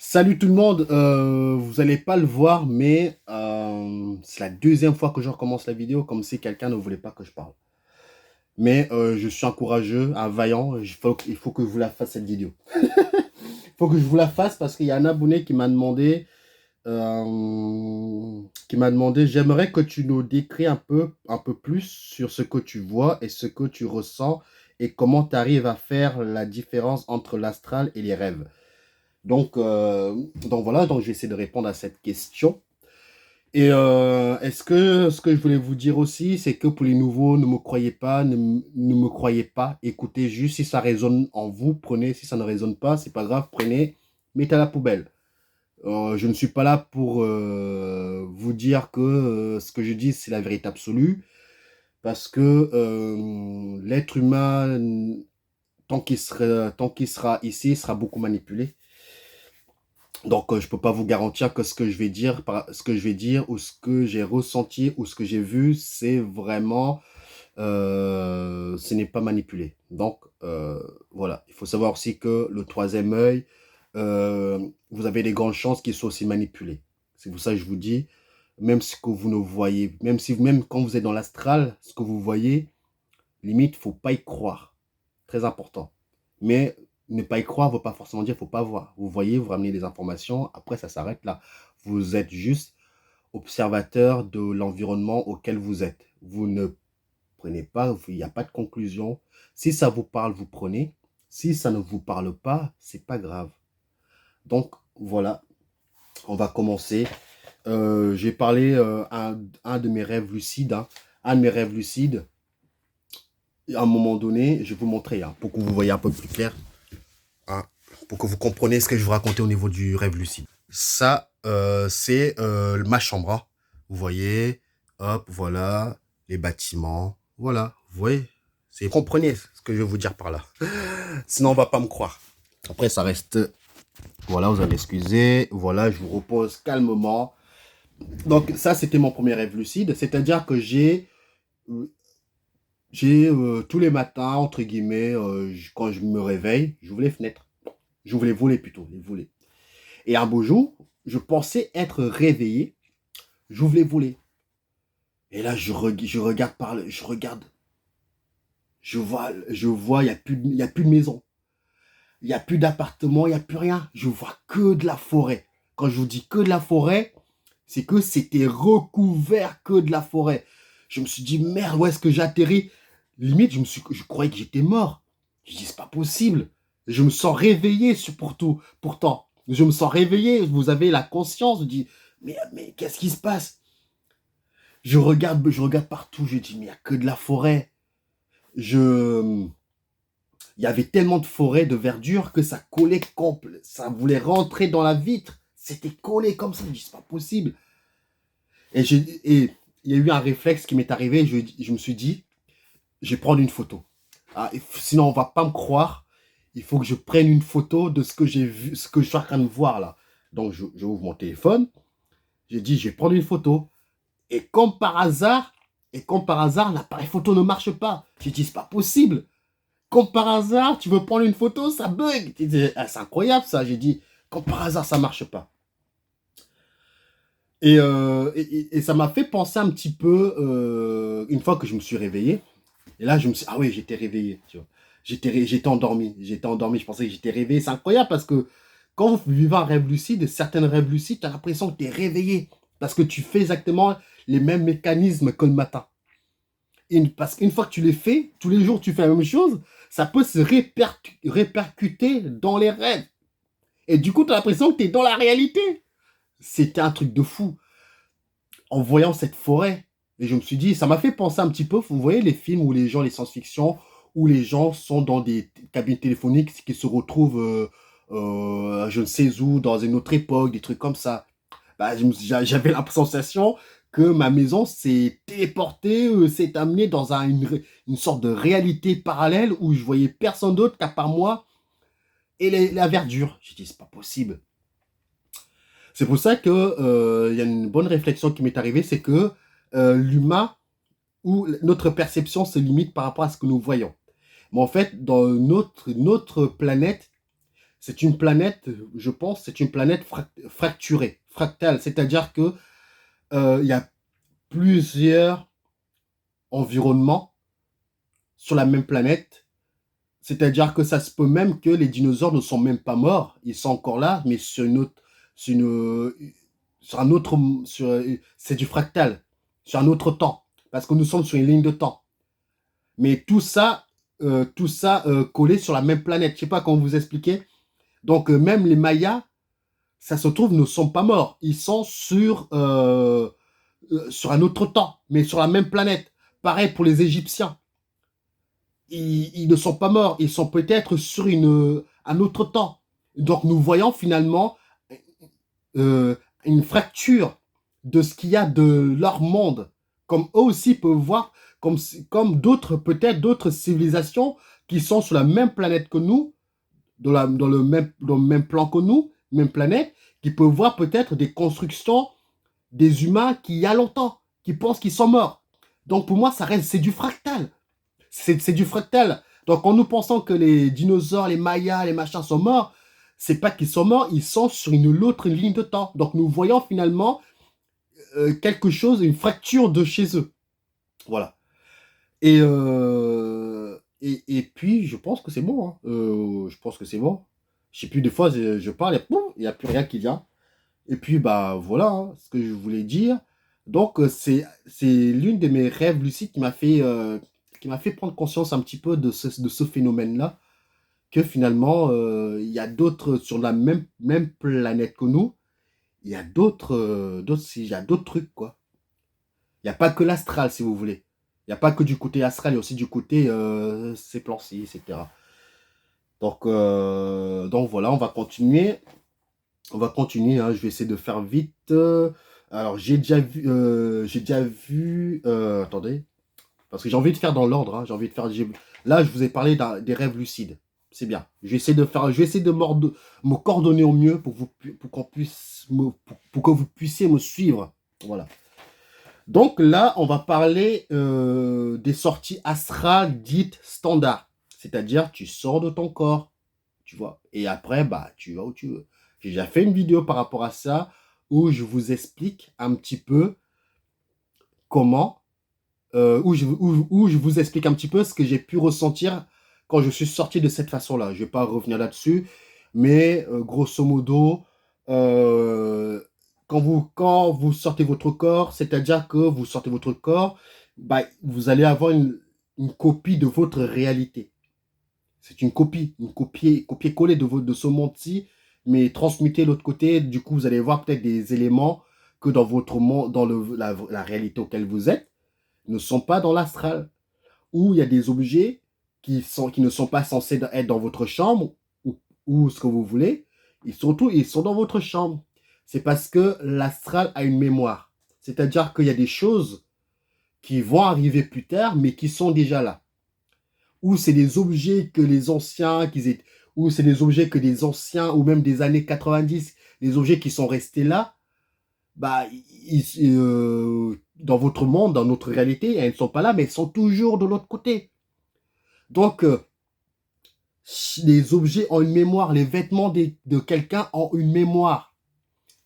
Salut tout le monde, vous allez pas le voir, mais c'est la deuxième fois que je recommence la vidéo, comme si quelqu'un ne voulait pas que je parle. Mais je suis un courageux, un vaillant, il faut que je vous la fasse cette vidéo. Il faut que je vous la fasse parce qu'il y a un abonné qui m'a demandé, j'aimerais que tu nous décris un peu plus sur ce que tu vois et ce que tu ressens et comment tu arrives à faire la différence entre l'astral et les rêves. Donc voilà, donc je vais essayer de répondre à cette question. Et ce que je voulais vous dire aussi, c'est que pour les nouveaux, ne me croyez pas, ne me croyez pas, écoutez juste si ça résonne en vous, prenez, si ça ne résonne pas, c'est pas grave, prenez, mettez à la poubelle. Je ne suis pas là pour vous dire que ce que je dis, c'est la vérité absolue, parce que l'être humain, tant qu'il sera ici, sera beaucoup manipulé. Donc, je peux pas vous garantir que ce que je vais dire, ce que je vais dire, ou ce que j'ai ressenti, ou ce que j'ai vu, c'est vraiment, ce n'est pas manipulé. Donc, voilà. Il faut savoir aussi que le troisième œil, vous avez des grandes chances qu'il soit aussi manipulé. C'est pour ça que je vous dis, même ce que vous ne voyez, même quand vous êtes dans l'astral, ce que vous voyez, limite, faut pas y croire. Très important. Mais ne pas y croire ne veut pas forcément dire qu'il ne faut pas voir. Vous voyez, vous ramenez des informations, après ça s'arrête là. Vous êtes juste observateur de l'environnement auquel vous êtes. Vous ne prenez pas, il n'y a pas de conclusion. Si ça vous parle, vous prenez. Si ça ne vous parle pas, c'est pas grave. Donc voilà, on va commencer. J'ai parlé un de mes rêves lucides. Hein. Un de mes rêves lucides, à un moment donné, je vais vous montrer hein, pour que vous voyez un peu plus clair. Hein, pour que vous compreniez ce que je vous racontais au niveau du rêve lucide. Ça, c'est ma chambre. Hein. Vous voyez, hop, voilà, les bâtiments. Voilà, vous voyez. Vous comprenez ce que je vais vous dire par là. Sinon, on va pas me croire. Après, ça reste... Voilà, vous allez excuser. Voilà, je vous repose calmement. Donc, ça, c'était mon premier rêve lucide. C'est-à-dire que tous les matins, entre guillemets, quand je me réveille, j'ouvre les fenêtres. J'ouvre les volets plutôt, les volets. Et un beau jour, je pensais être réveillé. J'ouvre les volets. Et là, je regarde je regarde. Je vois, il y a plus de maison. Il n'y a plus d'appartement, il n'y a plus rien. Je vois que de la forêt. Quand je vous dis que de la forêt, c'est que c'était recouvert que de la forêt. Je me suis dit, merde, où est-ce que j'atterris? Limite, je croyais que j'étais mort. Je dis, c'est pas possible. Je me sens réveillé pourtant. Je me sens réveillé. Vous avez la conscience. Je dis, mais qu'est-ce qui se passe? Je regarde partout. Je dis, mais il n'y a que de la forêt. Il y avait tellement de forêt, de verdure, que ça collait complet. Ça voulait rentrer dans la vitre. C'était collé comme ça. Je dis, c'est pas possible. Et il y a eu un réflexe qui m'est arrivé. Je me suis dit, je vais prendre une photo. Ah, sinon, on va pas me croire. Il faut que je prenne une photo de ce que j'ai vu, ce que je suis en train de voir là. Donc, je ouvre mon téléphone. J'ai dit, je vais prendre une photo. Et comme par hasard, l'appareil photo ne marche pas. J'ai dit, c'est pas possible. Comme par hasard, tu veux prendre une photo, ça bug. Ah, c'est incroyable ça. J'ai dit, comme par hasard, ça marche pas. Et ça m'a fait penser un petit peu, une fois que je me suis réveillé, et là je me suis ah oui, j'étais réveillé, tu vois. J'étais endormi, je pensais que j'étais réveillé. C'est incroyable parce que quand vous vivez un rêve lucide, certains rêves lucides, tu as l'impression que tu es réveillé parce que tu fais exactement les mêmes mécanismes que le matin. Parce qu'une fois que tu les fais, tous les jours tu fais la même chose, ça peut se répercuter dans les rêves. Et du coup, tu as l'impression que tu es dans la réalité. C'était un truc de fou. En voyant cette forêt, et je me suis dit, ça m'a fait penser un petit peu, vous voyez les films où les gens, les science-fiction, où les gens sont dans des cabines téléphoniques qui se retrouvent je ne sais où, dans une autre époque, des trucs comme ça. Bah, j'avais la sensation que ma maison s'est téléportée, s'est amenée dans une sorte de réalité parallèle où je voyais personne d'autre qu'à part moi et la verdure. J'ai dit, c'est pas possible. C'est pour ça que y a une bonne réflexion qui m'est arrivée, c'est que l'humain ou notre perception se limite par rapport à ce que nous voyons. Mais en fait, dans notre planète, c'est une planète, je pense, c'est une planète fracturée, fractale. C'est-à-dire que il y a plusieurs environnements sur la même planète. C'est-à-dire que ça se peut même que les dinosaures ne sont même pas morts. Ils sont encore là, mais sur une autre, sur une, sur un autre, c'est du fractal, sur un autre temps. Parce que nous sommes sur une ligne de temps. Mais tout ça collé sur la même planète. Je sais pas comment vous expliquer. Donc, même les Mayas, ça se trouve, ne sont pas morts. Ils sont sur un autre temps, mais sur la même planète. Pareil pour les Égyptiens. Ils ne sont pas morts. Ils sont peut-être sur un autre temps. Donc, nous voyons finalement une fracture de ce qu'il y a de leur monde. Comme eux aussi peuvent voir, comme d'autres, peut-être d'autres civilisations qui sont sur la même planète que nous, dans le même plan que nous, même planète, qui peuvent voir peut-être des constructions des humains qui, il y a longtemps, qui pensent qu'ils sont morts. Donc pour moi, ça reste, c'est du fractal. C'est du fractal. Donc en nous pensant que les dinosaures, les mayas, les machins sont morts, c'est pas qu'ils sont morts, ils sont sur une autre ligne de temps. Donc nous voyons finalement quelque chose, une fracture de chez eux. Voilà. Et puis, je pense que c'est bon. Hein. Je pense que c'est bon. Je sais plus, des fois, je parle et pouf, il n'y a plus rien qui vient. Et puis, bah voilà hein, ce que je voulais dire. Donc, c'est l'une de mes rêves lucides qui m'a fait prendre conscience un petit peu de ce phénomène-là. Que finalement, il y a d'autres, sur la même planète que nous, il y a il y a d'autres trucs, quoi. Il n'y a pas que l'astral, si vous voulez. Il n'y a pas que du côté astral, il y a aussi du côté ces plans-ci, etc. Donc voilà, on va continuer. On va continuer, hein, je vais essayer de faire vite. Alors, attendez, parce que j'ai envie de faire dans l'ordre. Hein, j'ai envie de faire. Là, je vous ai parlé des rêves lucides. C'est bien. Je vais essayer de me coordonner au mieux pour qu'on puisse pour que vous puissiez me suivre. Voilà. Donc là, on va parler des sorties astrales dites standards. C'est-à-dire, tu sors de ton corps, tu vois. Et après, bah, tu vas où tu veux. J'ai déjà fait une vidéo par rapport à ça où je vous explique un petit peu comment, où je vous explique un petit peu ce que j'ai pu ressentir quand je suis sorti de cette façon-là. Je ne vais pas revenir là-dessus, mais grosso modo, euh, quand vous sortez votre corps, c'est-à-dire que vous sortez votre corps, bah, vous allez avoir une copie de votre réalité. C'est copier-coller de ce monde-ci, mais transmuter de l'autre côté. Du coup, vous allez voir peut-être des éléments que dans votre monde, dans la réalité auquel vous êtes, ne sont pas dans l'astral. Ou il y a des objets qui ne sont pas censés être dans votre chambre, ou ce que vous voulez, et surtout, ils sont dans votre chambre. C'est parce que l'astral a une mémoire. C'est-à-dire qu'il y a des choses qui vont arriver plus tard, mais qui sont déjà là. Ou c'est des objets que les anciens, ou c'est des objets que des anciens, ou même des années 90, les objets qui sont restés là, bah, dans votre monde, dans notre réalité, elles ne sont pas là, mais elles sont toujours de l'autre côté. Donc, les objets ont une mémoire, les vêtements de quelqu'un ont une mémoire.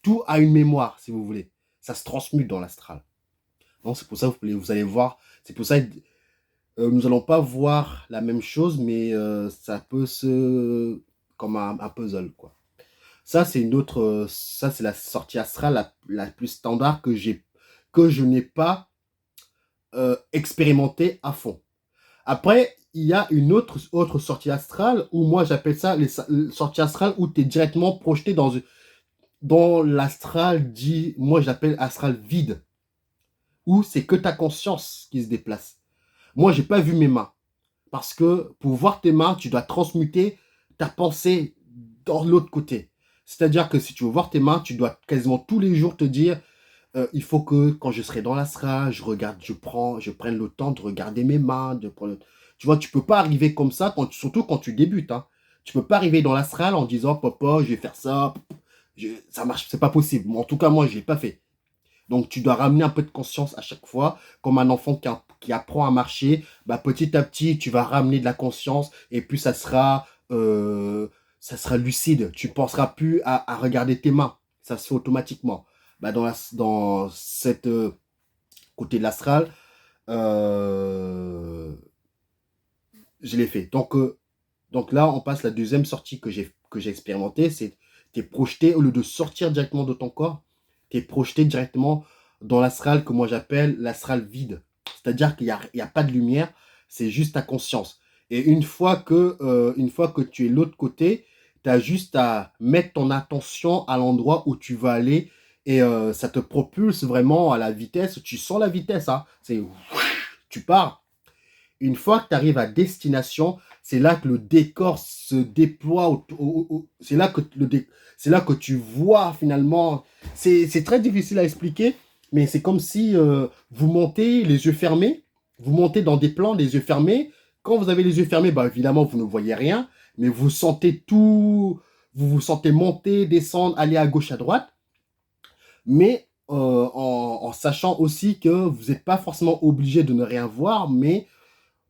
Tout a une mémoire, si vous voulez. Ça se transmute dans l'astral. Donc, c'est pour ça que vous allez voir. C'est pour ça que nous allons pas voir la même chose, mais ça peut se... comme un puzzle, quoi. Ça, c'est la sortie astrale la plus standard que je n'ai pas expérimenté à fond. Après, il y a une autre sortie astrale où moi j'appelle ça les sorties astrales où tu es directement projeté dans l'astral dit, moi j'appelle astral vide, où c'est que ta conscience qui se déplace. Moi, j'ai pas vu mes mains. Parce que pour voir tes mains, tu dois transmuter ta pensée dans l'autre côté. C'est-à-dire que si tu veux voir tes mains, tu dois quasiment tous les jours te dire il faut que quand je serai dans l'astral, je prenne le temps de regarder mes mains. Tu vois, tu peux pas arriver comme ça, surtout quand tu débutes. Hein. Tu peux pas arriver dans l'astral en disant papa, je vais faire ça. Ça marche, c'est pas possible. En tout cas, moi, je l'ai pas fait. Donc, tu dois ramener un peu de conscience à chaque fois, comme un enfant qui apprend à marcher. Bah, petit à petit, tu vas ramener de la conscience et puis ça sera ça sera lucide. Tu ne penseras plus à regarder tes mains. Ça se fait automatiquement. Bah, dans cette côté de l'astral, euh, je l'ai fait. Donc là, on passe la deuxième sortie que j'ai expérimentée. C'est tu es projeté, au lieu de sortir directement de ton corps, tu es projeté directement dans l'astral que moi j'appelle l'astral vide. C'est-à-dire qu'il y a pas de lumière, c'est juste ta conscience. Et une fois que tu es de l'autre côté, tu as juste à mettre ton attention à l'endroit où tu vas aller et ça te propulse vraiment à la vitesse. Tu sens la vitesse, hein. Tu pars. Une fois que tu arrives à destination, c'est là que le décor se déploie. C'est là que tu vois finalement. C'est très difficile à expliquer, mais c'est comme si vous montez les yeux fermés. Vous montez dans des plans les yeux fermés. Quand vous avez les yeux fermés, bah, évidemment, vous ne voyez rien, mais vous sentez tout. Vous vous sentez monter, descendre, aller à gauche, à droite. Mais en sachant aussi que vous n'êtes pas forcément obligé de ne rien voir, mais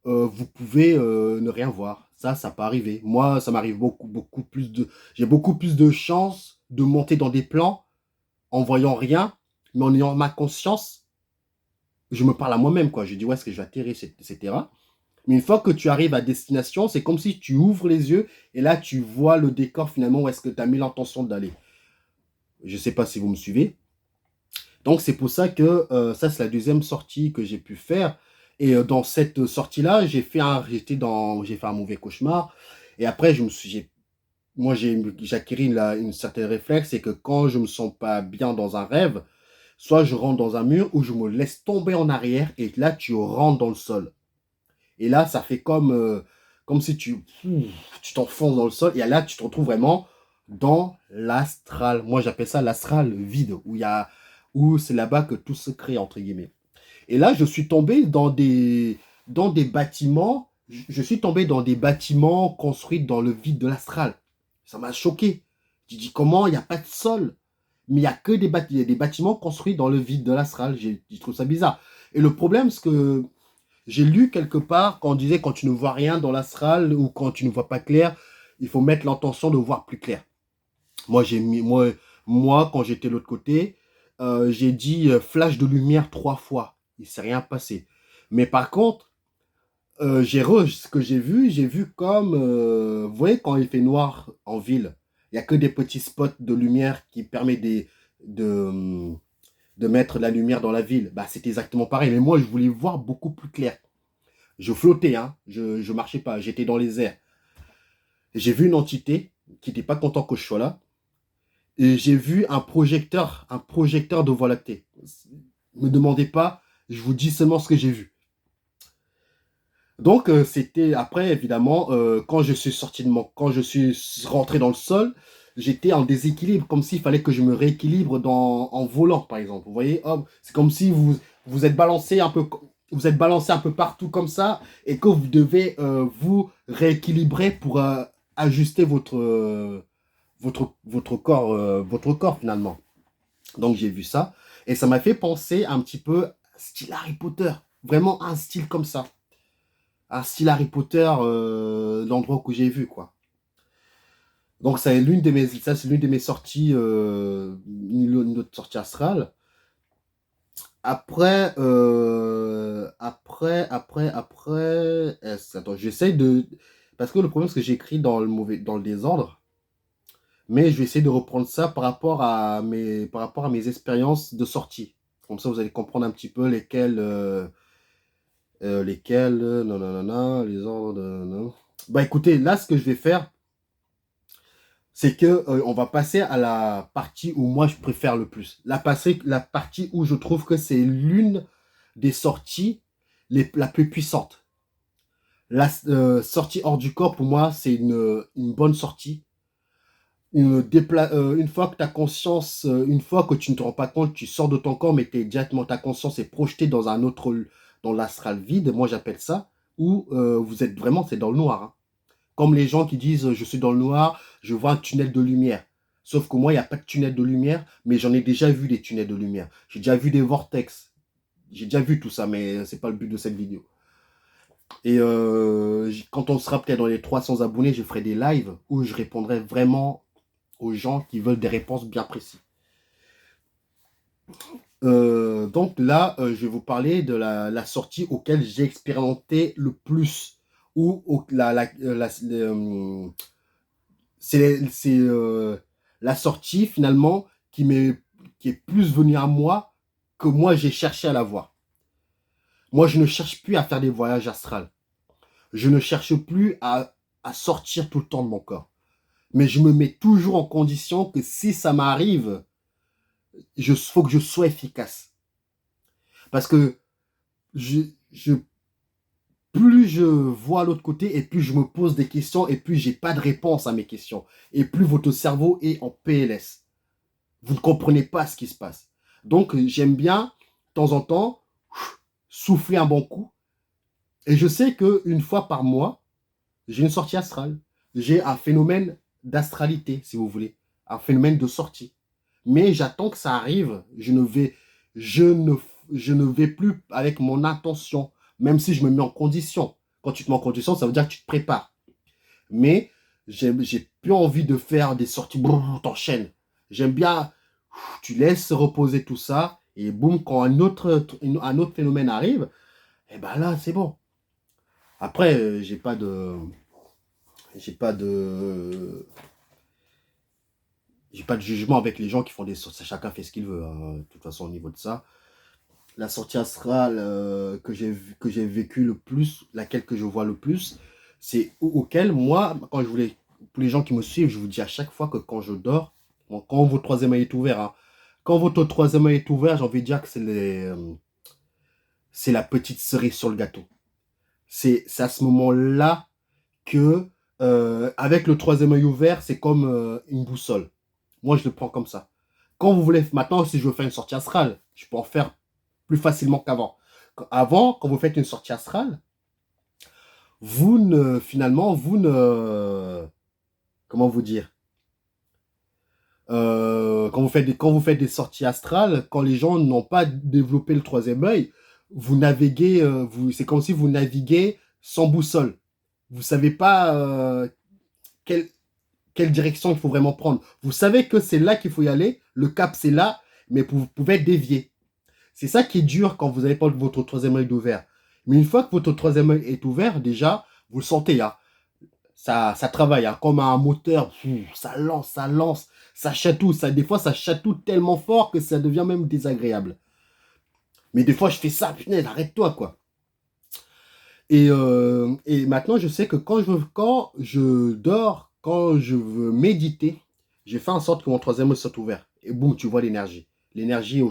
vous pouvez ne rien voir. Ça peut arriver. Moi, ça m'arrive beaucoup plus de. J'ai beaucoup plus de chances de monter dans des plans en voyant rien, mais en ayant ma conscience, je me parle à moi-même, quoi. Je dis où est-ce que je vais atterrir, etc. Mais une fois que tu arrives à destination, c'est comme si tu ouvres les yeux et là, tu vois le décor finalement où est-ce que tu as mis l'intention d'aller. Je ne sais pas si vous me suivez. Donc, c'est pour ça que ça, c'est la deuxième sortie que j'ai pu faire. Et dans cette sortie-là, j'ai fait un mauvais cauchemar. Et après, moi, j'ai acquis une certaine réflexe, c'est que quand je me sens pas bien dans un rêve, soit je rentre dans un mur ou je me laisse tomber en arrière et là, tu rentres dans le sol. Et là, ça fait comme si tu t'enfonces dans le sol et là, tu te retrouves vraiment dans l'astral. Moi, j'appelle ça l'astral vide, où c'est là-bas que tout se crée, entre guillemets. Et là, je suis tombé dans des bâtiments. Je suis tombé dans des bâtiments construits dans le vide de l'astral. Ça m'a choqué. Je dis comment il n'y a pas de sol, mais il n'y a que il y a des bâtiments construits dans le vide de l'astral. Je trouve ça bizarre. Et le problème, c'est que j'ai lu quelque part quand on disait quand tu ne vois rien dans l'astral ou quand tu ne vois pas clair, il faut mettre l'intention de voir plus clair. Moi, quand j'étais de l'autre côté, j'ai dit flash de lumière 3 fois. Il ne s'est rien passé. Mais par contre, ce que j'ai vu comme, vous voyez, quand il fait noir en ville, il n'y a que des petits spots de lumière qui permettent de, de mettre de la lumière dans la ville. Bah, c'est exactement pareil. Mais moi, je voulais voir beaucoup plus clair. Je flottais, hein. Je marchais pas. J'étais dans les airs. J'ai vu une entité qui n'était pas content que je sois là. Et j'ai vu un projecteur de Voie lactée. Ne me demandez pas, je vous dis seulement ce que j'ai vu. Donc, c'était après, évidemment, quand je suis rentré dans le sol, j'étais en déséquilibre, comme s'il fallait que je me rééquilibre en volant, par exemple. Vous voyez, hop, c'est comme si vous êtes balancé un peu, vous êtes balancé un peu partout comme ça, et que vous devez vous rééquilibrer pour ajuster votre corps finalement. Donc j'ai vu ça et ça m'a fait penser un petit peu style Harry Potter, vraiment un style comme ça, un style Harry Potter, l'endroit que j'ai vu quoi. Donc ça c'est l'une de mes sorties, une autre sortie astrale. Attends, j'essaie parce que le problème c'est que j'écris dans le désordre. Mais je vais essayer de reprendre ça par rapport à mes expériences de sortie. Comme ça, vous allez comprendre un petit peu non, non, non, non, les ordres, non. Bah écoutez, là, ce que je vais faire, c'est que on va passer à la partie où moi je préfère le plus. La partie où je trouve que c'est l'une des sorties la plus puissante. La sortie hors du corps, pour moi, c'est une bonne sortie. Une fois que ta conscience, une fois que tu ne te rends pas compte, tu sors de ton corps, mais directement ta conscience est projetée dans l'astral vide, moi j'appelle ça, où vous êtes vraiment, c'est dans le noir, hein. Comme les gens qui disent je suis dans le noir, je vois un tunnel de lumière. Sauf que moi, il n'y a pas de tunnel de lumière, mais j'en ai déjà vu des tunnels de lumière. J'ai déjà vu des vortex. J'ai déjà vu tout ça, mais c'est pas le but de cette vidéo. Et quand on sera peut-être dans les 300 abonnés, je ferai des lives où je répondrai vraiment aux gens qui veulent des réponses bien précises. Donc là, je vais vous parler de la sortie auquel j'ai expérimenté le plus. Ou c'est la sortie finalement qui est plus venue à moi que moi j'ai cherché à la voir. Moi, je ne cherche plus à faire des voyages astrales. Je ne cherche plus à sortir tout le temps de mon corps. Mais je me mets toujours en condition que si ça m'arrive, il faut que je sois efficace. Parce que je, je, plus je vois l'autre côté et plus je me pose des questions et plus j'ai pas de réponse à mes questions. Et plus votre cerveau est en PLS. Vous ne comprenez pas ce qui se passe. Donc, j'aime bien, de temps en temps, souffler un bon coup. Et je sais qu'une fois par mois, j'ai une sortie astrale. J'ai un phénomène d'astralité, si vous voulez. Un phénomène de sortie. Mais j'attends que ça arrive. Je ne, je ne vais plus avec mon intention, même si je me mets en condition. Quand tu te mets en condition, ça veut dire que tu te prépares. Mais j'ai plus envie de faire des sorties, t'enchaînes. J'aime bien, tu laisses reposer tout ça, et boum, quand un autre phénomène arrive, et ben là, c'est bon. Après, j'ai pas de, j'ai pas de jugement avec les gens qui font des sorties. Chacun fait ce qu'il veut, hein, de toute façon, au niveau de ça. La sortie astrale que j'ai vécu le plus, laquelle que je vois le plus, c'est auquel, moi, quand je voulais, pour les gens qui me suivent, je vous dis à chaque fois que quand je dors, bon, quand votre troisième œil est ouvert, hein, quand votre troisième œil est ouvert, j'ai envie de dire que c'est la petite cerise sur le gâteau. C'est à ce moment-là que, avec le troisième œil ouvert, c'est comme une boussole. Moi, je le prends comme ça. Quand vous voulez, maintenant, si je veux faire une sortie astrale, je peux en faire plus facilement qu'avant. Avant, quand vous faites une sortie astrale, finalement, comment vous dire, quand vous faites des sorties astrales, quand les gens n'ont pas développé le troisième œil, vous naviguez, c'est comme si vous naviguez sans boussole. Vous savez pas quelle, quelle direction il faut vraiment prendre. Vous savez que c'est là qu'il faut y aller, le cap c'est là, mais vous pouvez être dévié. C'est ça qui est dur quand vous n'avez pas votre troisième œil ouvert. Mais une fois que votre troisième œil est ouvert, déjà, vous le sentez, hein, ça travaille, hein, comme un moteur, ça lance, ça chatouille, des fois ça chatouille tellement fort que ça devient même désagréable. Mais des fois je fais ça, putain, arrête-toi quoi. Et maintenant je sais que quand je dors, quand je veux méditer, j'ai fait en sorte que mon troisième œil soit ouvert. Et boum, tu vois l'énergie. L'énergie au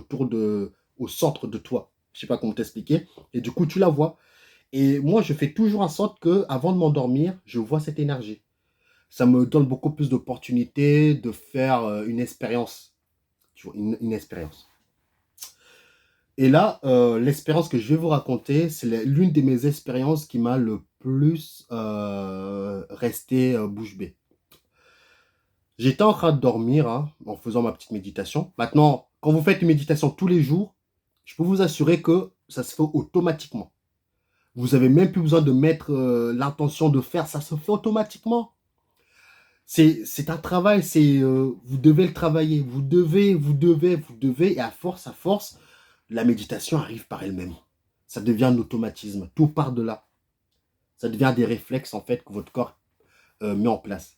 centre de toi. Je sais pas comment t'expliquer. Et du coup, tu la vois. Et moi, je fais toujours en sorte que, avant de m'endormir, je vois cette énergie. Ça me donne beaucoup plus d'opportunités de faire une expérience. Tu vois, une expérience. Et là, l'expérience que je vais vous raconter, c'est l'une de mes expériences qui m'a le plus resté bouche bée. J'étais en train de dormir hein, en faisant ma petite méditation. Maintenant, quand vous faites une méditation tous les jours, je peux vous assurer que ça se fait automatiquement. Vous n'avez même plus besoin de mettre l'intention de faire, ça se fait automatiquement. C'est un travail, vous devez le travailler, vous devez, et à force, la méditation arrive par elle-même. Ça devient un automatisme, tout part de là. Ça devient des réflexes en fait que votre corps met en place.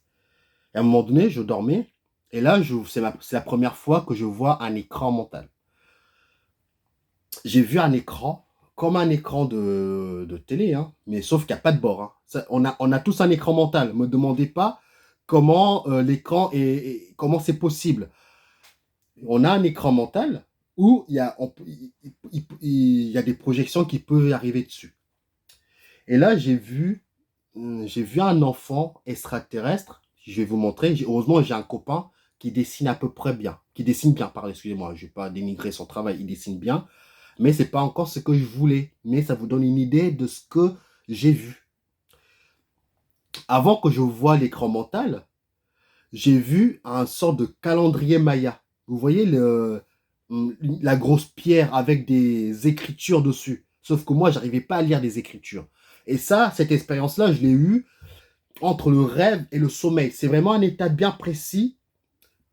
Et à un moment donné, je dormais, et là, c'est la première fois que je vois un écran mental. J'ai vu un écran, comme un écran de télé, hein, mais sauf qu'il n'y a pas de bord. Hein. On a tous un écran mental. Ne me demandez pas comment l'écran comment c'est possible. On a un écran mental où il y a des projections qui peuvent arriver dessus. Et là, j'ai vu un enfant extraterrestre. Je vais vous montrer. Heureusement, j'ai un copain qui dessine à peu près bien. Qui dessine bien, pardon, excusez-moi. Je ne vais pas dénigrer son travail. Il dessine bien. Mais ce n'est pas encore ce que je voulais. Mais ça vous donne une idée de ce que j'ai vu. Avant que je voie l'écran mental, j'ai vu un sort de calendrier Maya. Vous voyez la grosse pierre avec des écritures dessus. Sauf que moi, j'arrivais pas à lire des écritures. Et ça, cette expérience-là, je l'ai eue entre le rêve et le sommeil. C'est vraiment un état bien précis.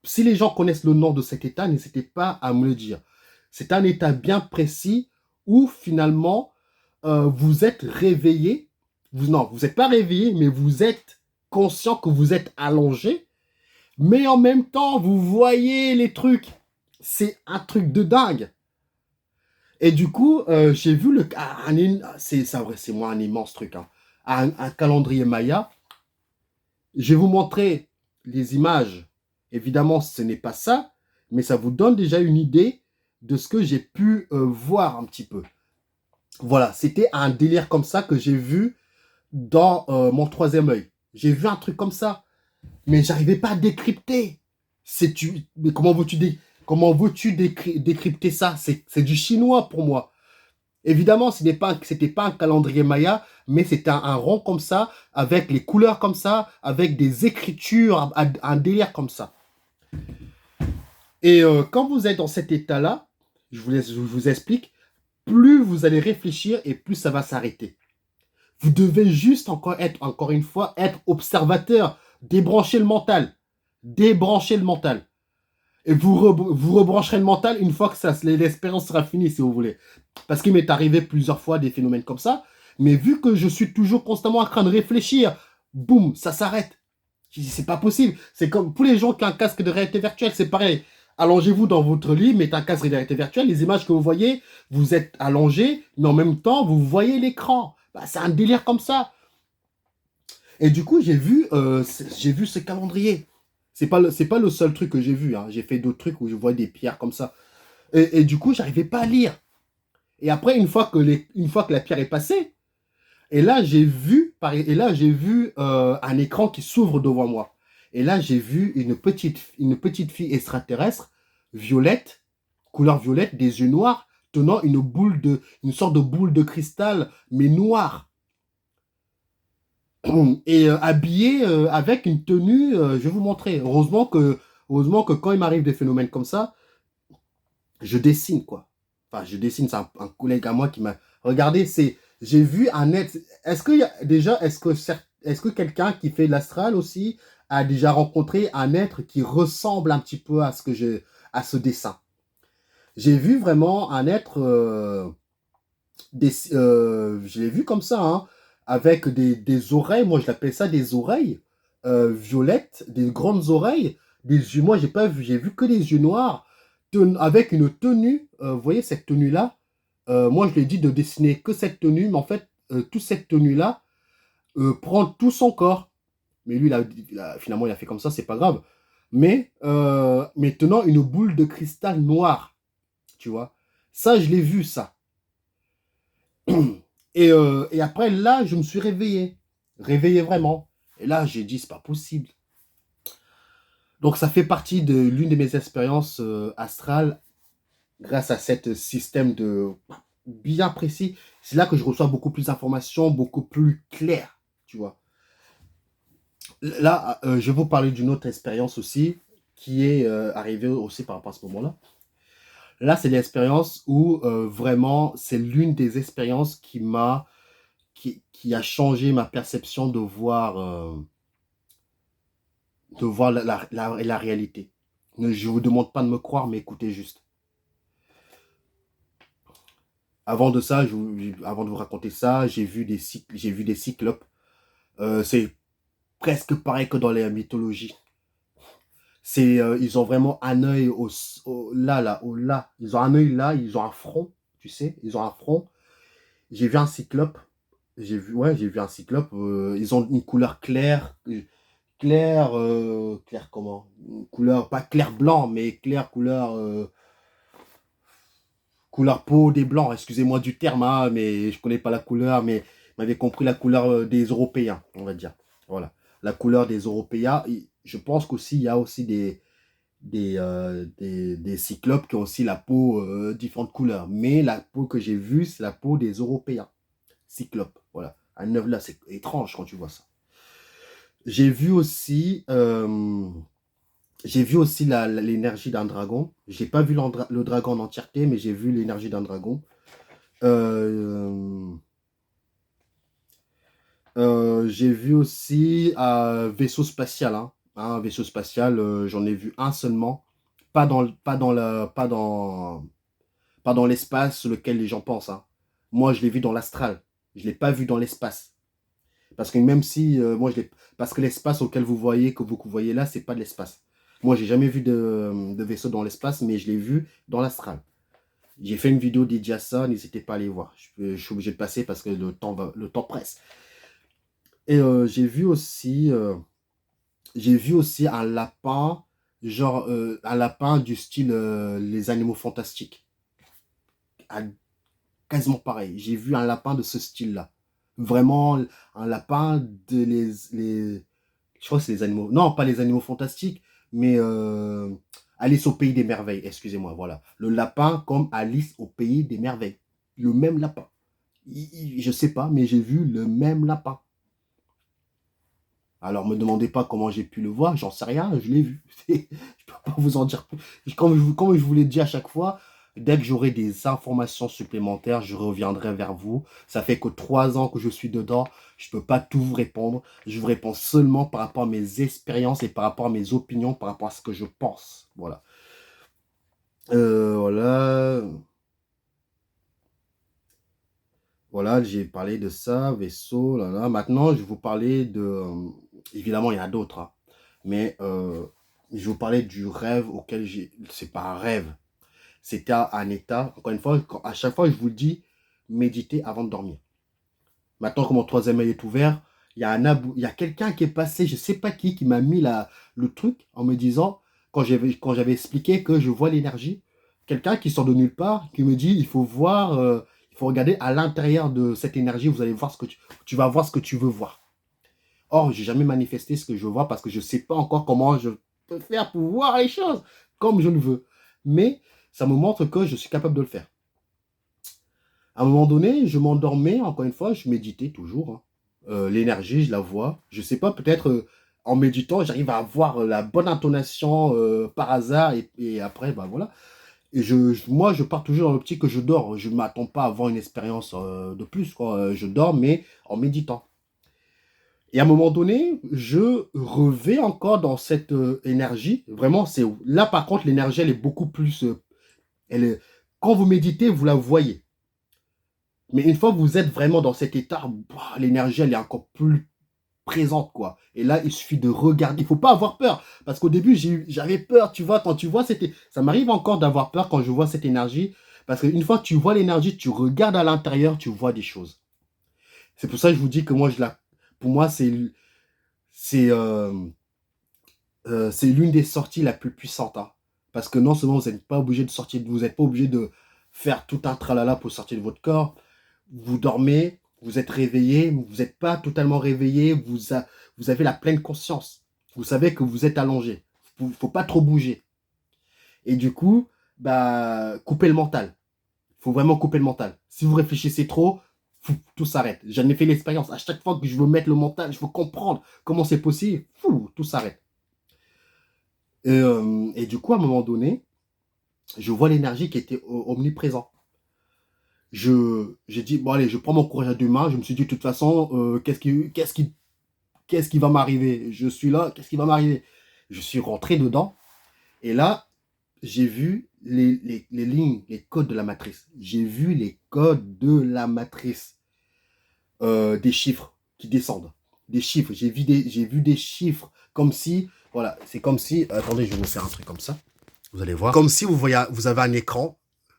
Si les gens connaissent le nom de cet état, n'hésitez pas à me le dire. C'est un état bien précis où finalement vous êtes réveillé. Non, vous n'êtes pas réveillé, mais vous êtes conscient que vous êtes allongé. Mais en même temps, vous voyez les trucs. C'est un truc de dingue. Et du coup, j'ai vu c'est moi un immense truc, hein. Un calendrier Maya. Je vais vous montrer les images. Évidemment, ce n'est pas ça, mais ça vous donne déjà une idée de ce que j'ai pu voir un petit peu. Voilà, c'était un délire comme ça que j'ai vu dans mon troisième œil. J'ai vu un truc comme ça, mais j'arrivais pas à décrypter. Mais comment veux-tu décrypter ça? C'est du chinois pour moi. Évidemment, c'était pas un calendrier Maya, mais c'était un rond comme ça, avec les couleurs comme ça, avec des écritures, un délire comme ça. Et quand vous êtes dans cet état-là, je vous explique, plus vous allez réfléchir et plus ça va s'arrêter. Vous devez juste encore une fois, être observateur, débrancher le mental. Débrancher le mental. Et vous rebrancherez le mental une fois que l'expérience sera finie, si vous voulez. Parce qu'il m'est arrivé plusieurs fois des phénomènes comme ça. Mais vu que je suis toujours constamment en train de réfléchir, boum, ça s'arrête. Je dis, c'est pas possible. C'est comme pour les gens qui ont un casque de réalité virtuelle, c'est pareil. Allongez-vous dans votre lit, mettez un casque de réalité virtuelle. Les images que vous voyez, vous êtes allongé, mais en même temps, vous voyez l'écran. Bah, c'est un délire comme ça. Et du coup, j'ai vu ce calendrier. C'est pas le seul truc que j'ai vu, hein. J'ai fait d'autres trucs où je vois des pierres comme ça. Et du coup, j'arrivais pas à lire. Et après, une fois que la pierre est passée, et là, j'ai vu un écran qui s'ouvre devant moi. Et là, j'ai vu une petite fille extraterrestre, violette, couleur violette, des yeux noirs, tenant une sorte de boule de cristal, mais noire. Et habillée avec une tenue, je vais vous montrer. Heureusement que quand il m'arrive des phénomènes comme ça, je dessine, quoi. Enfin, je dessine, c'est un collègue à moi qui m'a... Regardez, j'ai vu un être... Est-ce que quelqu'un qui fait l'astral aussi a déjà rencontré un être qui ressemble un petit peu à ce dessin? J'ai vu vraiment un être... je l'ai vu comme ça, hein, avec des oreilles, moi je l'appelle ça des oreilles violettes, des grandes oreilles, des yeux, moi j'ai pas vu, j'ai vu que des yeux noirs, avec une tenue, vous voyez cette tenue-là, moi je lui ai dit de dessiner que cette tenue, mais en fait, toute cette tenue-là prend tout son corps. Mais lui, finalement, il a fait comme ça, c'est pas grave. Mais tenant une boule de cristal noir, tu vois. Ça, je l'ai vu, ça. Et après, là, je me suis réveillé. Réveillé vraiment. Et là, j'ai dit, c'est pas possible. Donc, ça fait partie de l'une de mes expériences astrales grâce à ce système de bien précis. C'est là que je reçois beaucoup plus d'informations, beaucoup plus claires, tu vois. Là, je vais vous parler d'une autre expérience aussi qui est arrivée aussi par rapport à ce moment-là. Là, c'est l'expérience où vraiment, c'est l'une des expériences qui a changé ma perception de voir la réalité. Je ne vous demande pas de me croire, mais écoutez juste. Avant de ça, avant de vous raconter ça, j'ai vu des cyclopes. C'est presque pareil que dans les mythologies. Ils ont vraiment un œil là. Ils ont un œil là, ils ont un front, tu sais, ils ont un front. J'ai vu un cyclope. J'ai vu un cyclope. Ils ont une couleur claire. Claire comment? Une couleur, pas clair blanc, mais claire couleur peau des blancs. Excusez-moi du terme, hein, mais je connais pas la couleur, mais vous m'avez compris la couleur des Européens, on va dire. Voilà. La couleur des Européens. Je pense qu'aussi, il y a aussi des cyclopes qui ont aussi la peau différentes couleurs. Mais la peau que j'ai vue, c'est la peau des Européens. Cyclope, voilà. Un œuf là, c'est étrange quand tu vois ça. J'ai vu aussi, l'énergie d'un dragon. J'ai pas vu le dragon en entièreté, mais j'ai vu l'énergie d'un dragon. Euh, J'ai vu aussi un vaisseau spatial, hein. Un vaisseau spatial, j'en ai vu un seulement. Pas dans l'espace sur lequel les gens pensent, hein. Moi, je l'ai vu dans l'astral. Je ne l'ai pas vu dans l'espace. Parce que même si, moi, je l'ai... Parce que l'espace auquel que vous voyez là, c'est pas de l'espace. Moi, j'ai jamais vu de vaisseau dans l'espace, mais je l'ai vu dans l'astral. J'ai fait une vidéo dédiée à ça, n'hésitez pas à aller voir. Je suis obligé de passer parce que le temps presse. Et j'ai vu aussi un lapin, genre un lapin du style les animaux fantastiques. Ah, quasiment pareil. J'ai vu un lapin de ce style-là. Vraiment un lapin de je crois que c'est les animaux. Non, pas les animaux fantastiques, mais Alice au pays des merveilles. Excusez-moi, voilà. Le lapin comme Alice au pays des merveilles. Le même lapin. Je sais pas, mais j'ai vu le même lapin. Alors, me demandez pas comment j'ai pu le voir, j'en sais rien, je l'ai vu. Je peux pas vous en dire plus. Comme je vous l'ai dit à chaque fois, dès que j'aurai des informations supplémentaires, je reviendrai vers vous. Ça fait que 3 ans que je suis dedans, je peux pas tout vous répondre. Je vous réponds seulement par rapport à mes expériences et par rapport à mes opinions, par rapport à ce que je pense. Voilà. Voilà. Voilà, j'ai parlé de ça, vaisseau, là, là. Maintenant, je vais vous parler de... évidemment, il y en a d'autres, hein. Mais je vais vous parler du rêve auquel j'ai... C'est pas un rêve. C'était un état... Encore une fois, à chaque fois, je vous le dis, méditez avant de dormir. Maintenant que mon troisième œil est ouvert, il y a quelqu'un qui est passé, je sais pas qui m'a mis le truc en me disant, quand j'avais expliqué que je vois l'énergie, quelqu'un qui sort de nulle part, qui me dit, il faut regarder à l'intérieur de cette énergie, vous allez voir tu vas voir ce que tu veux voir. Or, j'ai jamais manifesté ce que je vois parce que je sais pas encore comment je peux faire pour voir les choses comme je le veux. Mais ça me montre que je suis capable de le faire. À un moment donné, je m'endormais, encore une fois, je méditais toujours, hein. L'énergie, je la vois. Je sais pas, peut-être en méditant, j'arrive à avoir la bonne intonation par hasard et après, bah voilà. Et moi, je pars toujours dans l'optique que je dors. Je ne m'attends pas à avoir une expérience de plus, quoi. Je dors, mais en méditant. Et à un moment donné, je revais encore dans cette énergie. Vraiment, c'est là, par contre, l'énergie, elle est beaucoup plus... elle est, quand vous méditez, vous la voyez. Mais une fois que vous êtes vraiment dans cet état, bah, l'énergie, elle est encore plus présente, quoi. Et là, il suffit de regarder. Il faut pas avoir peur. Parce qu'au début, j'avais peur, tu vois, quand tu vois ça m'arrive encore d'avoir peur quand je vois cette énergie. Parce qu'une fois que tu vois l'énergie, tu regardes à l'intérieur, tu vois des choses. C'est pour ça que je vous dis que pour moi, c'est, euh, c'est l'une des sorties la plus puissantes, hein. Parce que non seulement vous n'êtes pas obligé de sortir, vous n'êtes pas obligé de faire tout un tralala pour sortir de votre corps. Vous dormez, vous êtes réveillé, vous n'êtes pas totalement réveillé, vous avez la pleine conscience. Vous savez que vous êtes allongé. Il ne faut pas trop bouger. Et du coup, bah, coupez le mental. Il faut vraiment couper le mental. Si vous réfléchissez trop, tout s'arrête. J'en ai fait l'expérience. À chaque fois que je veux mettre le mental, je veux comprendre comment c'est possible, tout s'arrête. Et du coup, à un moment donné, je vois l'énergie qui était omniprésente. J'ai dit, bon allez, je prends mon courage à deux mains. Je me suis dit, de toute façon, qu'est-ce qui va m'arriver? Je suis là, qu'est-ce qui va m'arriver? Je suis rentré dedans. Et là, j'ai vu les lignes, les codes de la matrice. J'ai vu les codes de la matrice. Des chiffres qui descendent. Des chiffres. J'ai vu des chiffres comme si, voilà, c'est comme si, attendez, je vais vous faire un truc comme ça. Vous allez voir. Comme si vous avez un écran.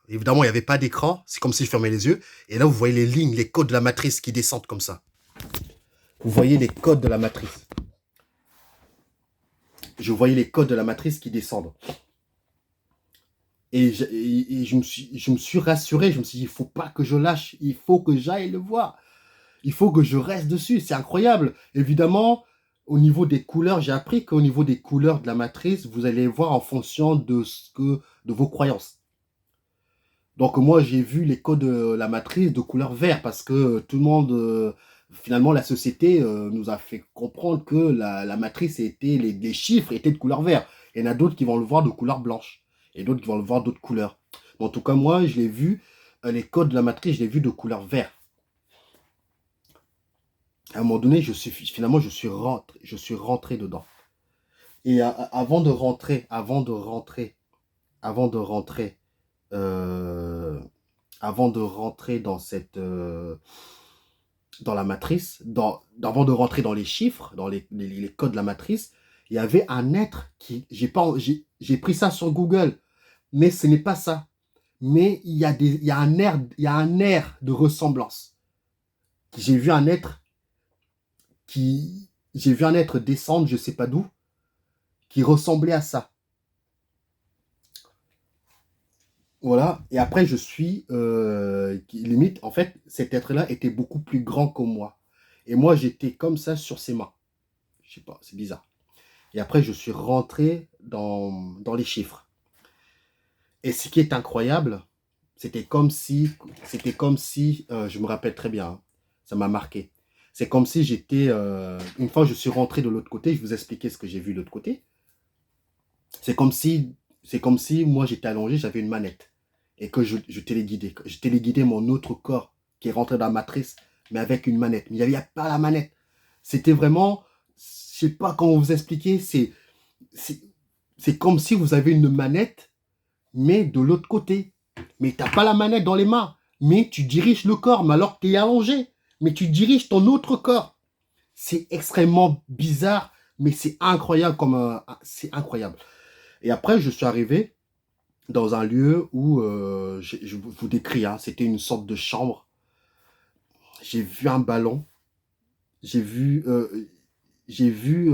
Évidemment, il n'y avait pas d'écran. C'est comme si je fermais les yeux. Et là, vous voyez les lignes, les codes de la matrice qui descendent comme ça. Vous voyez les codes de la matrice. Je voyais les codes de la matrice qui descendent. Et je me suis rassuré. Je me suis dit, il ne faut pas que je lâche. Il faut que j'aille le voir. Il faut que je reste dessus. C'est incroyable. Évidemment, au niveau des couleurs, j'ai appris qu'au niveau des couleurs de la matrice, vous allez voir en fonction de vos croyances. Donc moi, j'ai vu les codes de la matrice de couleur vert parce que tout le monde, finalement, la société nous a fait comprendre que la matrice les chiffres étaient de couleur vert. Il y en a d'autres qui vont le voir de couleur blanche et d'autres qui vont le voir d'autres couleurs. Mais en tout cas, moi, je l'ai vu, les codes de la matrice, je l'ai vu de couleur vert. À un moment donné, finalement, je suis rentré dedans. Et avant de rentrer, euh, avant de rentrer dans dans la matrice, avant de rentrer dans les chiffres, dans les codes de la matrice, il y avait un être j'ai pris ça sur Google, mais ce n'est pas ça. Mais il y a il y a un air de ressemblance. J'ai vu un être j'ai vu un être descendre, je sais pas d'où, qui ressemblait à ça. Voilà. Et après, limite, en fait, cet être-là était beaucoup plus grand que moi. Et moi, j'étais comme ça sur ses mains. Je sais pas, c'est bizarre. Et après, je suis rentré dans les chiffres. Et ce qui est incroyable, c'était comme si, je me rappelle très bien, hein, ça m'a marqué. C'est comme si une fois je suis rentré de l'autre côté, je vous expliquais ce que j'ai vu de l'autre côté. C'est comme si, c'est comme si moi j'étais allongé, j'avais une manette et que je téléguidais. Je téléguidais mon autre corps qui est rentré dans la matrice, mais avec une manette. Mais il n'y avait pas la manette. C'était vraiment, je sais pas comment vous expliquer, c'est, c'est comme si vous avez une manette, mais de l'autre côté. Mais tu n'as pas la manette dans les mains, mais tu diriges le corps, mais alors que tu es allongé, mais tu diriges ton autre corps. C'est extrêmement bizarre, mais c'est incroyable c'est incroyable. Et après, je suis arrivé dans un lieu où, je vous décris, hein, c'était une sorte de chambre. J'ai vu un ballon, j'ai vu, euh, j'ai vu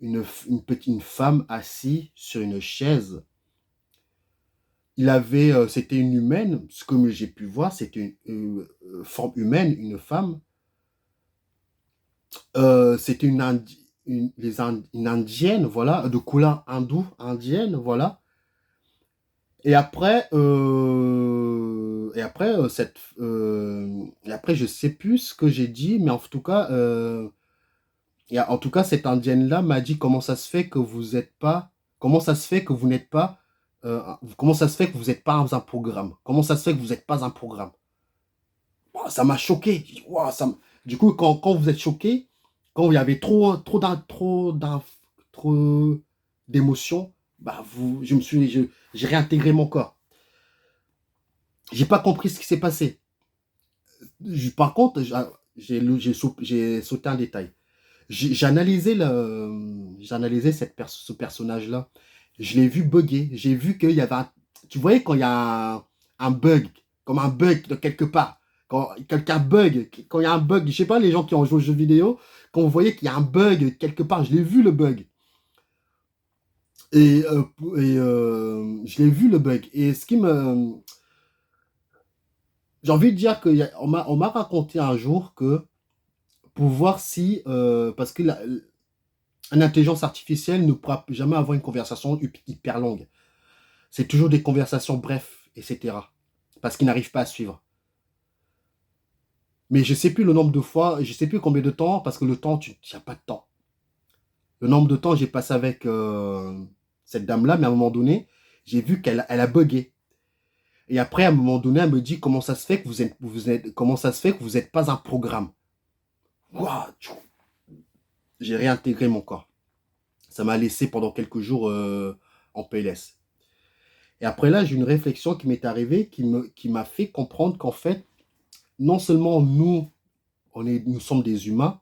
une femme assise sur une chaise. C'était une humaine, ce que j'ai pu voir, c'était une forme humaine, une femme. C'était une indienne, voilà, de couleur indienne, voilà. Et après, je sais plus ce que j'ai dit, mais en tout cas, en tout cas, cette indienne-là m'a dit comment ça se fait que vous êtes pas, comment ça se fait que vous n'êtes pas, comment ça se fait que vous n'êtes pas un programme, comment ça se fait que vous n'êtes pas un programme. Ouah, ça m'a choqué. J'ai dit, ouah, du coup, quand vous êtes choqué, quand il y avait trop d'émotions, bah j'ai réintégré mon corps. J'ai pas compris ce qui s'est passé. Par contre, j'ai sauté un détail. J'ai analysé ce personnage-là. Je l'ai vu bugger. J'ai vu qu'il y avait tu voyais quand il y a un bug, comme un bug de quelque part. Quand quelqu'un bug, quand il y a un bug, je sais pas, les gens qui ont joué aux jeux vidéo, quand vous voyez qu'il y a un bug quelque part, je l'ai vu le bug. Et, je l'ai vu le bug. Et j'ai envie de dire on m'a raconté un jour que pour voir si, parce que une intelligence artificielle ne pourra jamais avoir une conversation hyper longue. C'est toujours des conversations brèves, etc. Parce qu'ils n'arrivent pas à suivre. Mais je sais plus le nombre de fois, je sais plus combien de temps, parce que le temps, il n'y a pas de temps. Le nombre de temps j'ai passé avec cette dame-là, mais à un moment donné, j'ai vu elle a bugué. Et après, à un moment donné, elle me dit comment ça se fait que comment ça se fait que vous n'êtes pas un programme. Waouh, j'ai réintégré mon corps. Ça m'a laissé pendant quelques jours en PLS. Et après là, j'ai une réflexion qui m'est arrivée qui m'a fait comprendre qu'en fait, non seulement nous sommes des humains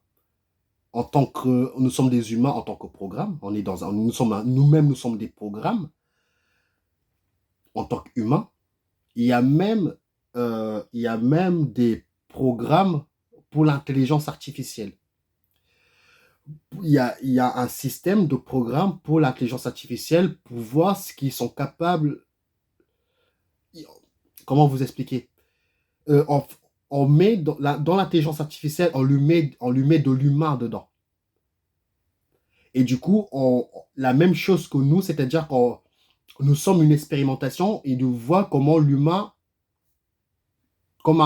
nous sommes des humains en tant que programme, nous-mêmes nous sommes des programmes en tant qu'humains. Il y a même des programmes pour l'intelligence artificielle. Il y a un système de programmes pour l'intelligence artificielle pour voir ce qu'ils sont capables. Comment vous expliquer? euh, on, on met dans l'intelligence artificielle, on lui met de l'humain dedans. Et du coup, la même chose que nous, c'est-à-dire que nous sommes une expérimentation et nous voit comment l'humain, comme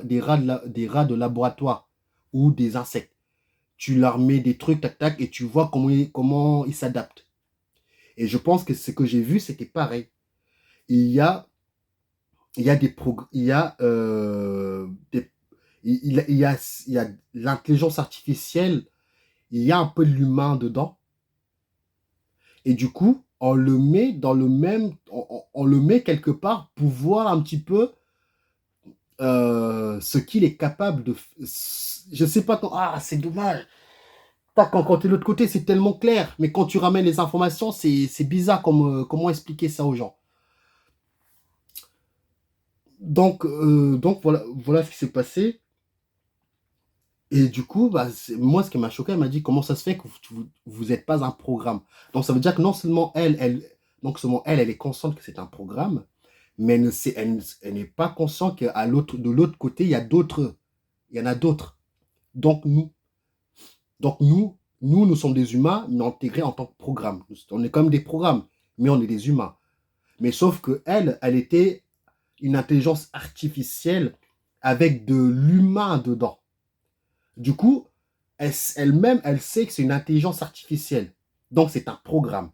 des rats de laboratoire ou des insectes. Tu leur mets des trucs, tac, tac, et tu vois comment ils s'adaptent. Et je pense que ce que j'ai vu, c'était pareil. Il y a, il y a des, Il y a l'intelligence artificielle, il y a un peu de l'humain dedans. Et du coup, on le met dans le même, on le met quelque part pour voir un petit peu ce qu'il est capable de. Je sais pas quand. Ah, c'est dommage. Quand tu es de l'autre côté, c'est tellement clair. Mais quand tu ramènes les informations, c'est bizarre comment expliquer ça aux gens. Donc voilà ce qui s'est passé. Et du coup, bah, moi, ce qui m'a choqué, elle m'a dit comment ça se fait que vous n'êtes pas un programme. Donc ça veut dire que non seulement elle est consciente que c'est un programme, mais elle n'est pas consciente de l'autre côté, il y en a d'autres. Donc nous, nous sommes des humains, mais intégrés en tant que programme. On est comme des programmes, mais on est des humains. Mais sauf que elle était une intelligence artificielle avec de l'humain dedans. Du coup, elle-même, elle sait que c'est une intelligence artificielle. Donc, c'est un programme.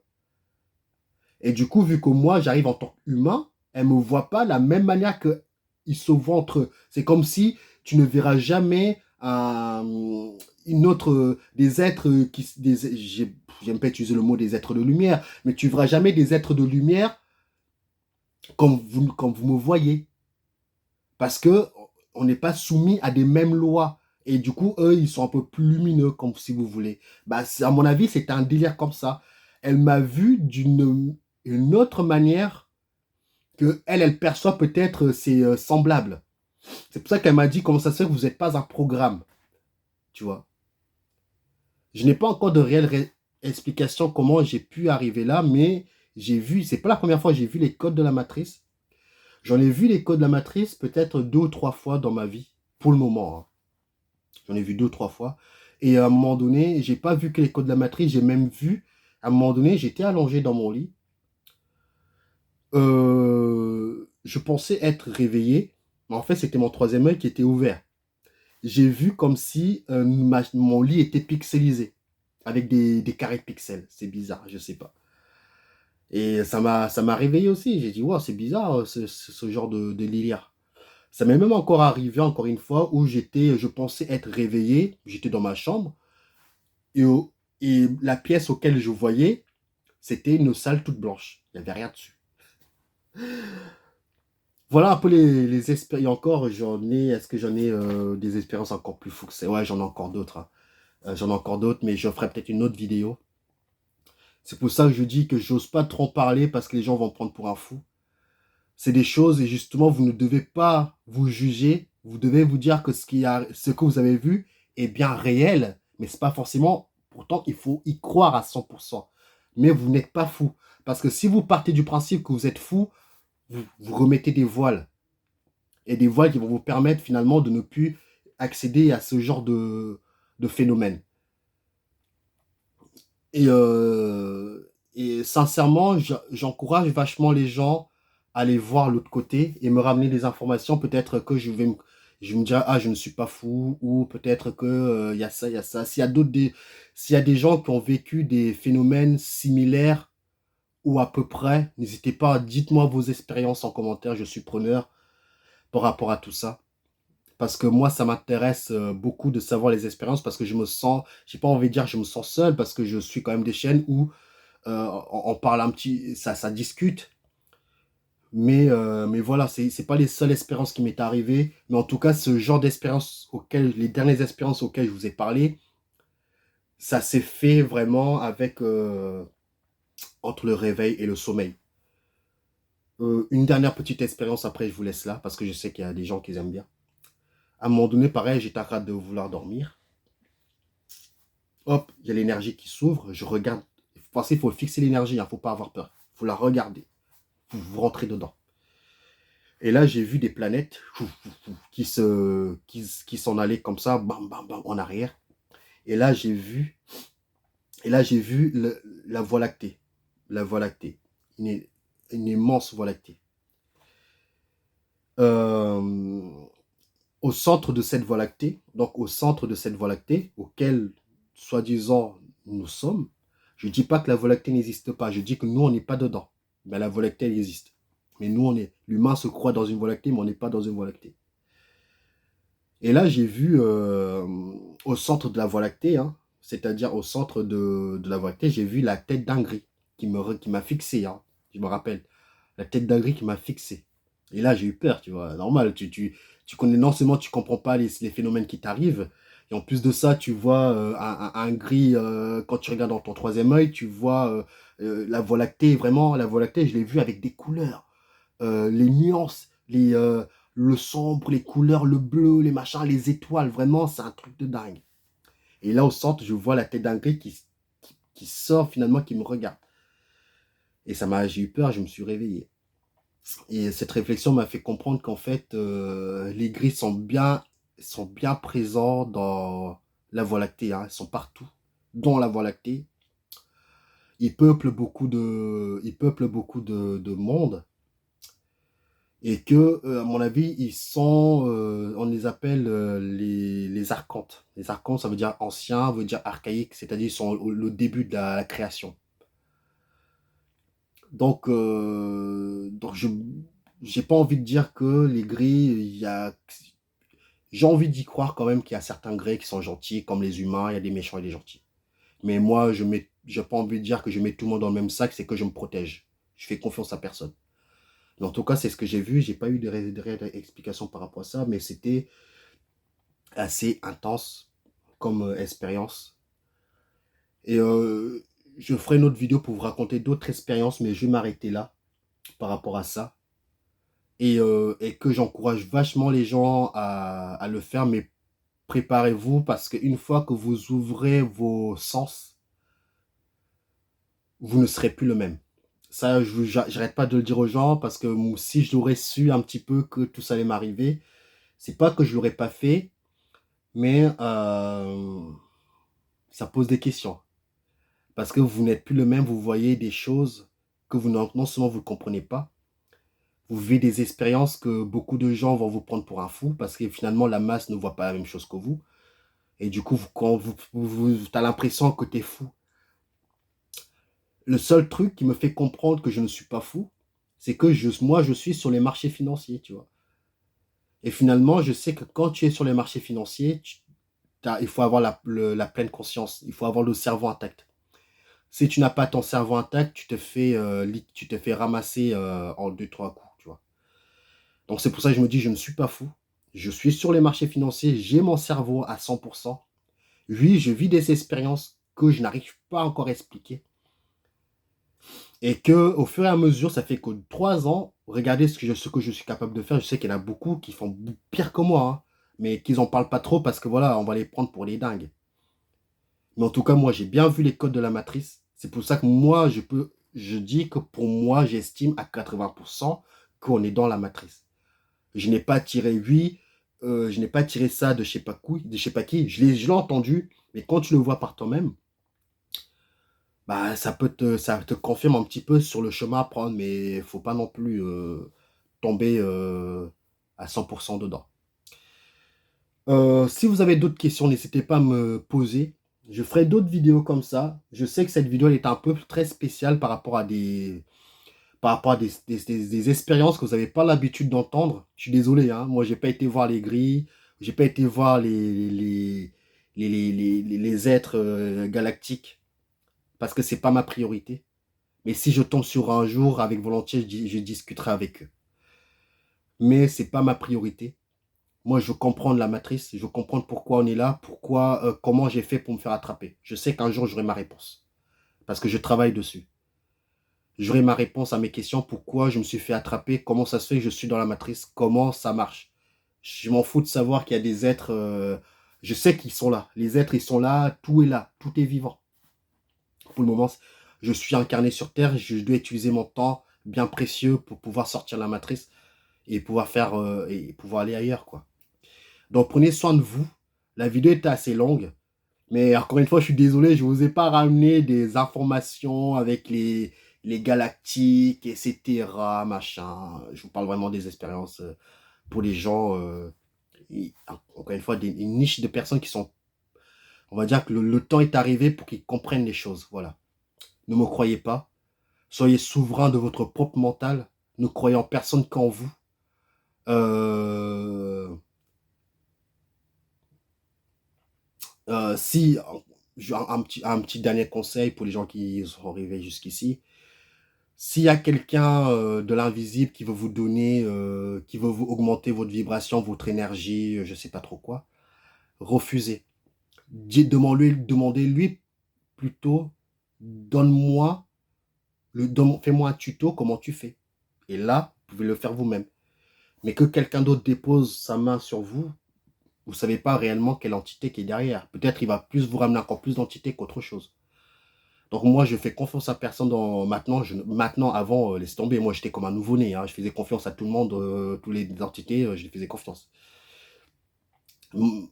Et du coup, vu que moi, j'arrive en tant qu'humain, elle ne me voit pas de la même manière qu'ils se voient entre eux. C'est comme si tu ne verras jamais une autre, des êtres j'aime pas utiliser le mot des êtres de lumière, mais tu ne verras jamais des êtres de lumière comme vous me voyez. Parce que on n'est pas soumis à des mêmes lois. Et du coup, eux, ils sont un peu plus lumineux, comme si vous voulez. Bah, à mon avis, c'est un délire comme ça. Elle m'a vu d'une une autre manière que elle perçoit peut-être ses semblables. C'est pour ça qu'elle m'a dit comment ça se fait que vous n'êtes pas un programme. Tu vois. Je n'ai pas encore de réelle explication comment j'ai pu arriver là, mais j'ai vu, c'est pas la première fois que j'ai vu les codes de la matrice. J'en ai vu les codes de la matrice peut-être 2 ou 3 fois dans ma vie, pour le moment, hein. J'en ai vu 2 ou 3 fois. Et à un moment donné, j'ai pas vu que les codes de la matrice, j'ai même vu, à un moment donné, j'étais allongé dans mon lit. Je pensais être réveillé, mais en fait, c'était mon troisième œil qui était ouvert. J'ai vu comme si mon lit était pixelisé, avec des carrés de pixels. C'est bizarre, je sais pas. Et ça m'a réveillé aussi. J'ai dit, wow, c'est bizarre ce genre de délire. Ça m'est même encore arrivé, encore une fois, où je pensais être réveillé. J'étais dans ma chambre. Et, et la pièce auquel je voyais, c'était une salle toute blanche. Il n'y avait rien dessus. Voilà un peu les expériences. Et encore, est-ce que j'en ai des expériences encore plus fous que ça? Ouais, j'en ai encore d'autres, hein. J'en ai encore d'autres, mais je ferai peut-être une autre vidéo. C'est pour ça que je dis que j'ose pas trop en parler parce que les gens vont me prendre pour un fou. C'est des choses et justement, vous ne devez pas vous juger. Vous devez vous dire que ce que vous avez vu est bien réel, mais c'est pas forcément. Pourtant, il faut y croire à 100%. Mais vous n'êtes pas fou. Parce que si vous partez du principe que vous êtes fou, vous remettez des voiles. Et des voiles qui vont vous permettre finalement de ne plus accéder à ce genre de phénomène. Et sincèrement, j'encourage vachement les gens à aller voir l'autre côté et me ramener des informations. Peut-être que je me dirai, ah, je ne suis pas fou, ou peut-être que, il y a ça, il y a ça. S'il y a des gens qui ont vécu des phénomènes similaires ou à peu près, n'hésitez pas, dites-moi vos expériences en commentaire, je suis preneur par rapport à tout ça. Parce que moi, ça m'intéresse beaucoup de savoir les expériences parce que j'ai pas envie de dire que je me sens seul parce que je suis quand même des chaînes où on parle un petit, ça discute. Mais voilà, c'est pas les seules expériences qui m'est arrivé. Mais en tout cas, ce genre d'expérience les dernières expériences auxquelles je vous ai parlé, ça s'est fait vraiment avec entre le réveil et le sommeil. Une dernière petite expérience, après je vous laisse là, parce que je sais qu'il y a des gens qui aiment bien. À un moment donné, pareil, j'étais en train de vouloir dormir. Hop, il y a l'énergie qui s'ouvre, je regarde. Il faut fixer l'énergie, il ne faut pas avoir peur. Il faut la regarder. Vous rentrez dedans. Et là, j'ai vu des planètes qui s'en allaient comme ça, bam, bam, bam, en arrière. Et là, j'ai vu la Voie lactée. La Voie lactée. Une immense Voie lactée. Euh, Au centre de cette Voie lactée, donc au centre de cette Voie lactée, auquel, soi-disant, nous sommes, je ne dis pas que la Voie lactée n'existe pas, je dis que nous, on n'est pas dedans. Mais la Voie lactée, elle existe. Mais nous, l'humain se croit dans une Voie lactée, mais on n'est pas dans une Voie lactée. Et là, j'ai vu au centre de la Voie lactée, hein, c'est-à-dire au centre de la Voie lactée, j'ai vu la tête d'un gris qui m'a fixé, hein, je me rappelle. La tête d'un gris qui m'a fixé. Et là, j'ai eu peur, tu vois. Normal, tu connais, non seulement tu comprends pas les phénomènes qui t'arrivent, et en plus de ça, tu vois un gris, quand tu regardes dans ton troisième œil, tu vois la Voie lactée, vraiment, la Voie lactée, je l'ai vue avec des couleurs, les nuances, le sombre, les couleurs, le bleu, les machins, les étoiles, vraiment, c'est un truc de dingue. Et là, au centre, je vois la tête d'un gris qui sort finalement, qui me regarde. Et j'ai eu peur, je me suis réveillé. Et cette réflexion m'a fait comprendre qu'en fait, les gris sont bien présents dans la Voie lactée, hein. Ils sont partout dans la Voie lactée. Ils peuplent beaucoup de monde. Et que, à mon avis, on les appelle les archontes. Les archontes, ça veut dire ancien, veut dire archaïque, c'est-à-dire ils sont le début de la création. Donc je j'ai pas envie de dire que les gris, j'ai envie d'y croire quand même qu'il y a certains gris qui sont gentils, comme les humains, il y a des méchants et des gentils. Mais moi, j'ai pas envie de dire que je mets tout le monde dans le même sac, c'est que je me protège. Je fais confiance à personne. Mais en tout cas, c'est ce que j'ai vu. J'ai pas eu de réelle explication par rapport à ça, mais c'était assez intense comme expérience. Et je ferai une autre vidéo pour vous raconter d'autres expériences, mais je vais m'arrêter là par rapport à ça. Et que j'encourage vachement les gens à le faire, mais préparez-vous parce qu'une fois que vous ouvrez vos sens, vous ne serez plus le même. Ça, j'arrête pas de le dire aux gens parce que si j'aurais su un petit peu que tout ça allait m'arriver, c'est pas que je l'aurais pas fait, mais ça pose des questions. Parce que vous n'êtes plus le même, vous voyez des choses que non seulement vous ne comprenez pas, vous vivez des expériences que beaucoup de gens vont vous prendre pour un fou parce que finalement la masse ne voit pas la même chose que vous. Et du coup, quand vous as l'impression que tu es fou. Le seul truc qui me fait comprendre que je ne suis pas fou, c'est que moi, je suis sur les marchés financiers, tu vois. Et finalement, je sais que quand tu es sur les marchés financiers, il faut avoir la pleine conscience, il faut avoir le cerveau intact. Si tu n'as pas ton cerveau intact, tu te fais ramasser en deux, trois coups, tu vois. Donc c'est pour ça que je me dis, je ne suis pas fou. Je suis sur les marchés financiers, j'ai mon cerveau à 100%. Oui, je vis des expériences que je n'arrive pas encore à expliquer. Et que au fur et à mesure, ça fait que 3 ans, regardez ce que je suis capable de faire. Je sais qu'il y en a beaucoup qui font pire que moi, hein, mais qu'ils n'en parlent pas trop parce que voilà, on va les prendre pour les dingues. Mais en tout cas, moi, j'ai bien vu les codes de la matrice. C'est pour ça que moi, je dis que pour moi, j'estime à 80% qu'on est dans la matrice. Je n'ai pas tiré, oui, je n'ai pas tiré ça de je sais pas qui. Je l'ai entendu, mais quand tu le vois par toi-même, bah, ça te confirme un petit peu sur le chemin à prendre, mais il faut pas non plus tomber à 100% dedans. Si vous avez d'autres questions, n'hésitez pas à me poser. Je ferai d'autres vidéos comme ça. Je sais que cette vidéo elle est un peu très spéciale par rapport à des expériences que vous n'avez pas l'habitude d'entendre. Je suis désolé, hein. Moi, j'ai pas été voir les grilles, j'ai pas été voir les êtres galactiques parce que c'est pas ma priorité. Mais si je tombe sur un jour, avec volontiers, je discuterai avec eux. Mais c'est pas ma priorité. Moi, je veux comprendre la matrice, je veux comprendre pourquoi on est là, comment j'ai fait pour me faire attraper. Je sais qu'un jour, j'aurai ma réponse. Parce que je travaille dessus. J'aurai ma réponse à mes questions, pourquoi je me suis fait attraper, comment ça se fait que je suis dans la matrice, comment ça marche. Je m'en fous de savoir qu'il y a des êtres, je sais qu'ils sont là. Les êtres, ils sont là, tout est vivant. Pour le moment, je suis incarné sur Terre, je dois utiliser mon temps bien précieux pour pouvoir sortir de la matrice et et pouvoir aller ailleurs, quoi. Donc prenez soin de vous. La vidéo était assez longue, mais encore une fois, je suis désolé, je ne vous ai pas ramené des informations avec les galactiques, etc. Machin. Je vous parle vraiment des expériences pour les gens, encore une fois, une niche de personnes qui sont, on va dire que le temps est arrivé pour qu'ils comprennent les choses. Voilà. Ne me croyez pas. Soyez souverain de votre propre mental. Ne croyez en personne qu'en vous. Euh, Si, un petit dernier conseil pour les gens qui sont arrivés jusqu'ici. S'il y a quelqu'un de l'invisible qui veut vous donner, qui veut vous augmenter votre vibration, votre énergie, je sais pas trop quoi, refusez. Demandez-lui plutôt, donne-moi, fais-moi un tuto, comment tu fais. Et là, vous pouvez le faire vous-même. Mais que quelqu'un d'autre dépose sa main sur vous, vous ne savez pas réellement quelle entité qui est derrière. Peut-être il va plus vous ramener encore plus d'entités qu'autre chose. Donc moi, je fais confiance à personne maintenant, avant, laisse tomber. Moi, j'étais comme un nouveau-né, hein. Je faisais confiance à tout le monde, toutes les entités, je les faisais confiance.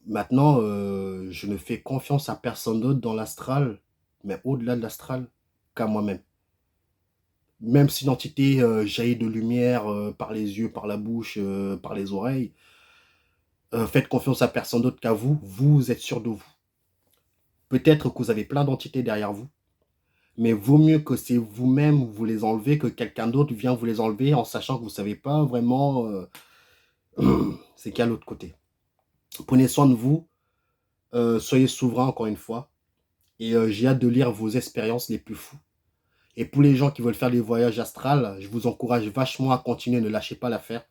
Maintenant, je ne fais confiance à personne d'autre dans l'astral, mais au-delà de l'astral, qu'à moi-même. Même si une entité jaillit de lumière par les yeux, par la bouche, par les oreilles, faites confiance à personne d'autre qu'à vous. Vous êtes sûr de vous. Peut-être que vous avez plein d'entités derrière vous, mais vaut mieux que c'est vous-même vous les enlevez que quelqu'un d'autre vient vous les enlever en sachant que vous ne savez pas vraiment c'est qu'il y a l'autre côté. Prenez soin de vous, soyez souverain encore une fois, et j'ai hâte de lire vos expériences les plus fous. Et pour les gens qui veulent faire des voyages astrales, je vous encourage vachement à continuer, ne lâchez pas l'affaire.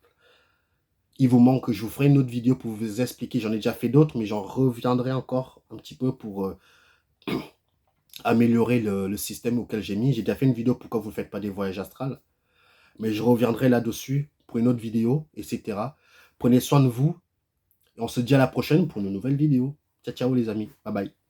Il vous manque, je vous ferai une autre vidéo pour vous expliquer, j'en ai déjà fait d'autres, mais j'en reviendrai encore un petit peu pour améliorer le système auquel j'ai mis. J'ai déjà fait une vidéo pourquoi vous ne faites pas des voyages astrales. Mais je reviendrai là-dessus pour une autre vidéo, etc. Prenez soin de vous et on se dit à la prochaine pour une nouvelle vidéo. Ciao, ciao les amis. Bye bye.